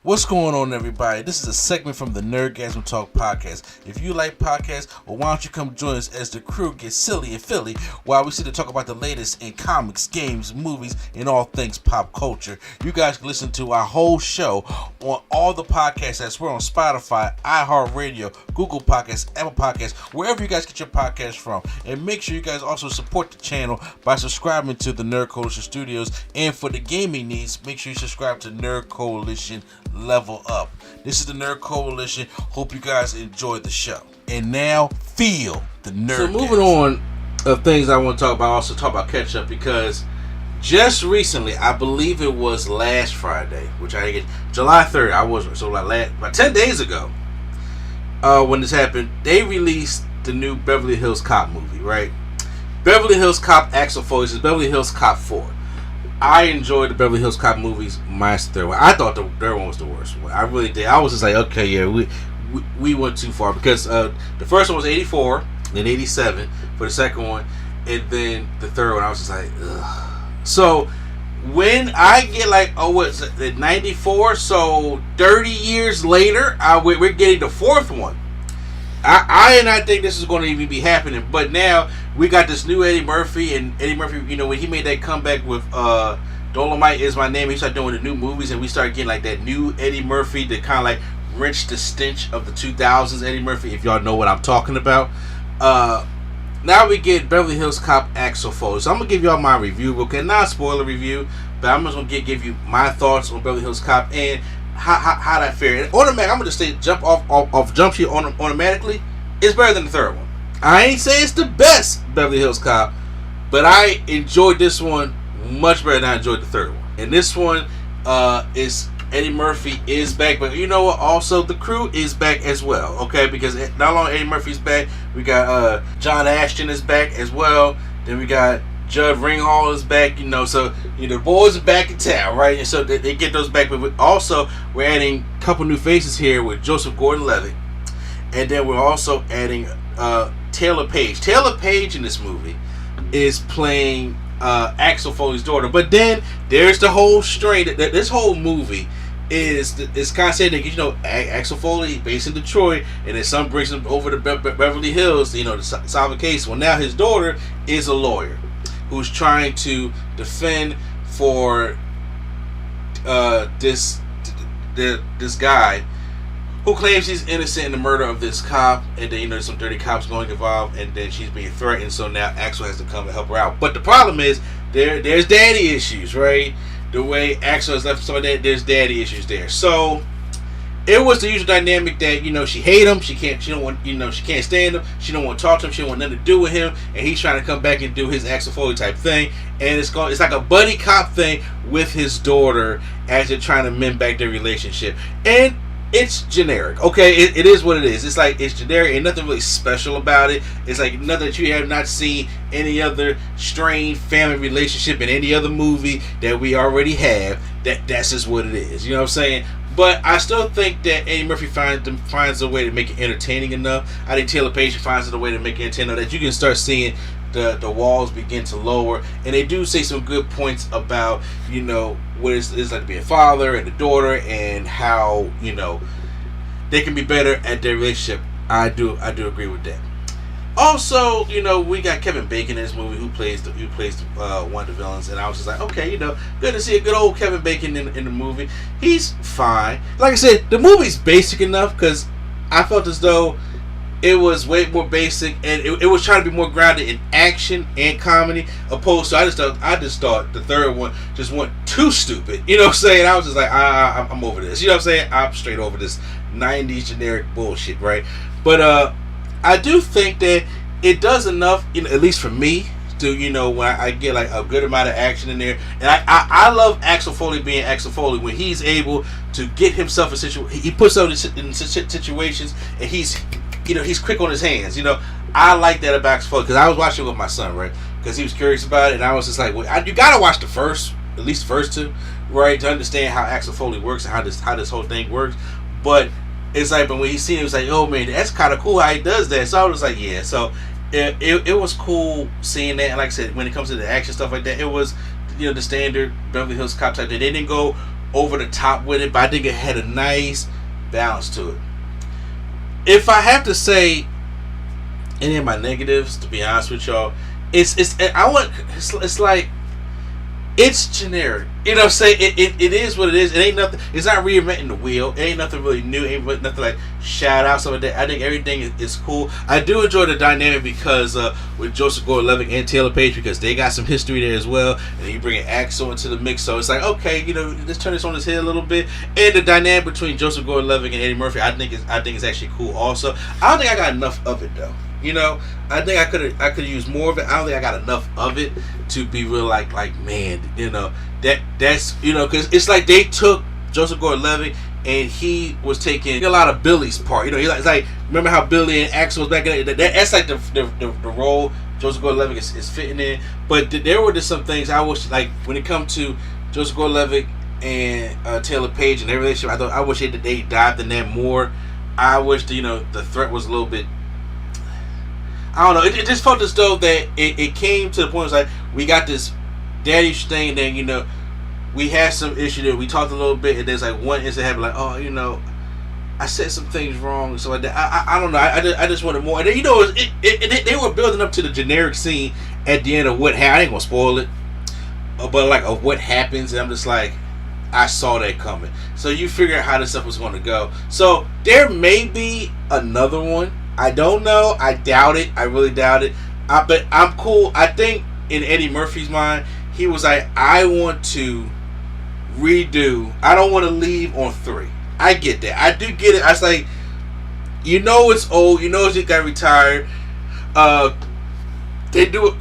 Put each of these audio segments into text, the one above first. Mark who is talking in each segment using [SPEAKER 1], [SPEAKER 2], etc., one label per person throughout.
[SPEAKER 1] What's going on, everybody? This is a segment from the Nerdgasm Talk podcast. If you like podcasts, well, why don't you come join us as the crew gets silly and Philly while we sit to talk about the latest in comics, games, movies, and all things pop culture. You guys can listen to our whole show on all the podcasts apps. We're on Spotify, iHeartRadio, Google Podcasts, Apple Podcasts, wherever you guys get your podcasts from. And make sure you guys also support the channel by subscribing to the Nerd Coalition Studios. And for the gaming needs, make sure you subscribe to Nerd Coalition Level Up. This is the Nerd Coalition. Hope you guys enjoyed the show. And now, feel the nerd. So moving on of things I want to talk about, also talk about catch up, because just recently, I believe it was last Friday, which I get July 3rd. I was so like about 10 days ago. When this happened, they released the new Beverly Hills Cop movie, right? Beverly Hills Cop Axel Foley. This is Beverly Hills Cop 4. I enjoyed the Beverly Hills Cop movies minus the third one. I thought the third one was the worst one. I really did. I was just like, okay, yeah, we went too far, because the first one was 84, then 87 for the second one, and then the third one I was just like, ugh. So when I get like, oh, what's it, 94? So 30 years later, we're getting the fourth one. I think this is going to even be happening, but now we got this new Eddie Murphy, and Eddie Murphy, you know, when he made that comeback with Dolomite Is My Name, he started doing the new movies, and we started getting like that new Eddie Murphy that kind of like wrenched the stench of the 2000s Eddie Murphy, if y'all know what I'm talking about. Now we get Beverly Hills Cop Axel Foley. So I'm going to give y'all my review, okay? Not a spoiler review, but I'm just going to give you my thoughts on Beverly Hills Cop and how that fared. And automatic, I'm going to say jump sheet automatically. It's better than the third one. I ain't say it's the best Beverly Hills Cop, but I enjoyed this one much better than I enjoyed the third one. And this one is Eddie Murphy is back, but you know what? Also, the crew is back as well, okay? Because not only Eddie Murphy's back, we got John Ashton is back as well. Then we got Judd Ringhall is back, you know, so you know the boys are back in town, right? And so they get those back, but also we're adding a couple new faces here with Joseph Gordon-Levitt, and then we're also adding Taylor Page. Taylor Page in this movie is playing Axel Foley's daughter, but then there's the whole strain that this whole movie is kind of saying that, you know, Axel Foley based in Detroit, and then some brings him over to Beverly Hills, you know, to solve a case. Well, now his daughter is a lawyer who's trying to defend for this guy who claims he's innocent in the murder of this cop, and then, you know, some dirty cops going involved, and then she's being threatened, so now Axel has to come and help her out. But the problem is there's daddy issues, right? The way Axel has left somebody, there's daddy issues there. So it was the usual dynamic that, you know, she hate him, she can't stand him, she don't want to talk to him, she don't want nothing to do with him, and he's trying to come back and do his Axel Foley type thing, and it's like a buddy cop thing with his daughter as they're trying to mend back their relationship. And it's generic, okay? It is what it is. It's like, it's generic, ain't nothing really special about it. It's like nothing that you have not seen any other strained family relationship in any other movie that we already have. That's just what it is, you know what I'm saying? But I still think that Eddie Murphy finds a way to make it entertaining enough. I think Taylor Page finds a way to make it entertaining enough that you can start seeing the walls begin to lower, and they do say some good points about, you know, what it's like to be a father and a daughter, and how, you know, they can be better at their relationship. I do agree with that. Also, you know, we got Kevin Bacon in this movie who plays one of the villains, and I was just like, okay, you know, good to see a good old Kevin Bacon in the movie. He's fine. Like I said, the movie's basic enough, because I felt as though it was way more basic, and it was trying to be more grounded in action and comedy, opposed to I just thought the third one just went too stupid. You know what I'm saying? I was just like, I'm over this. You know what I'm saying? I'm straight over this 90s generic bullshit, right? But I do think that it does enough, you know, at least for me, to, you know, when I get like a good amount of action in there. And I love Axel Foley being Axel Foley when he's able to get himself he puts himself in situations, and he's quick on his hands. You know, I like that about Axel Foley, because I was watching it with my son, right? Because he was curious about it, and I was just like, well, you gotta watch at least the first two, right, to understand how Axel Foley works and how this whole thing works. But it's like, but when he seen it, he was like, oh man, that's kind of cool how he does that. So I was like, yeah. So it was cool seeing that. And like I said, when it comes to the action stuff like that, it was, you know, the standard Beverly Hills Cop type. They didn't go over the top with it, but I think it had a nice balance to it. If I have to say any of my negatives, to be honest with y'all, it's like it's generic. You know what I'm saying? It is what it is. It ain't nothing. It's not reinventing the wheel. It ain't nothing really new. It ain't nothing like shout out some of that. I think everything is cool. I do enjoy the dynamic because with Joseph Gordon-Levitt and Taylor Page, because they got some history there as well. And then you bring Axel into the mix, so it's like, okay, you know, let's turn this on his head a little bit. And the dynamic between Joseph Gordon-Levitt and Eddie Murphy, I think is actually cool. Also, I don't think I got enough of it though. You know, I think I could use more of it. I don't think I got enough of it to be real like man, you know, that's, you know, because it's like they took Joseph Gordon-Levitt and he was taking a lot of Billy's part. You know, it's like, remember how Billy and Axel was back in that's like the role Joseph Gordon-Levitt is fitting in. But there were just some things I wish, like when it comes to Joseph Gordon-Levitt and Taylor Page and their relationship, I wish they dived in that more. I wish the threat was a little bit, I don't know. It just felt as though that it came to the point. It's like, we got this daddy thing. Then, you know, we had some issue there. We talked a little bit, and there's like one incident happened. Like, oh, you know, I said some things wrong, so like that. I don't know. I just wanted more. And then, you know, they were building up to the generic scene at the end of what happened. I ain't gonna spoil it, but like of what happens. And I'm just like, I saw that coming. So you figure out how this stuff was going to go. So there may be another one. I don't know. I doubt it. I really doubt it. But I'm cool. I think in Eddie Murphy's mind, he was like, I want to redo. I don't want to leave on 3. I get that. I do get it. I was like, you know, it's old. You know, it got retired. They do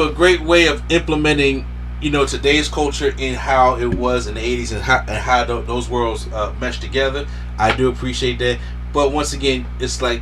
[SPEAKER 1] a great way of implementing, you know, today's culture in how it was in the 80s and how those worlds mesh together. I do appreciate that. But once again, it's like,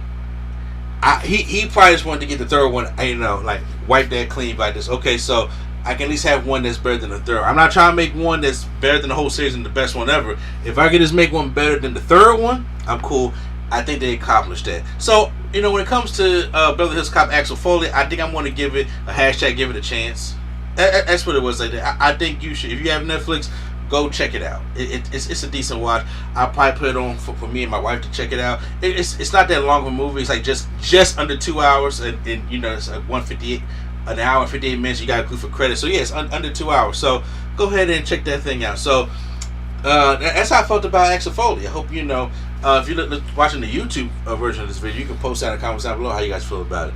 [SPEAKER 1] he probably just wanted to get the third one, you know, like wipe that clean by this. Okay, so I can at least have one that's better than the third. I'm not trying to make one that's better than the whole series and the best one ever. If I could just make one better than the third one, I'm cool. I think they accomplished that. So, you know, when it comes to Beverly Hills Cop Axel Foley, I think I'm going to give it a hashtag, give it a chance. That's what it was like that. I think you should. If you have Netflix, go check it out. It's a decent watch. I'll probably put it on for me and my wife to check it out. It's not that long of a movie. It's like just under 2 hours, and you know, it's like 158, an hour and 58 minutes. You got to include for credit. So yeah, it's under 2 hours. So go ahead and check that thing out. So that's how I felt about Axel Foley. I hope you know. If you're watching the YouTube version of this video, you can post down in the comments down below how you guys feel about it.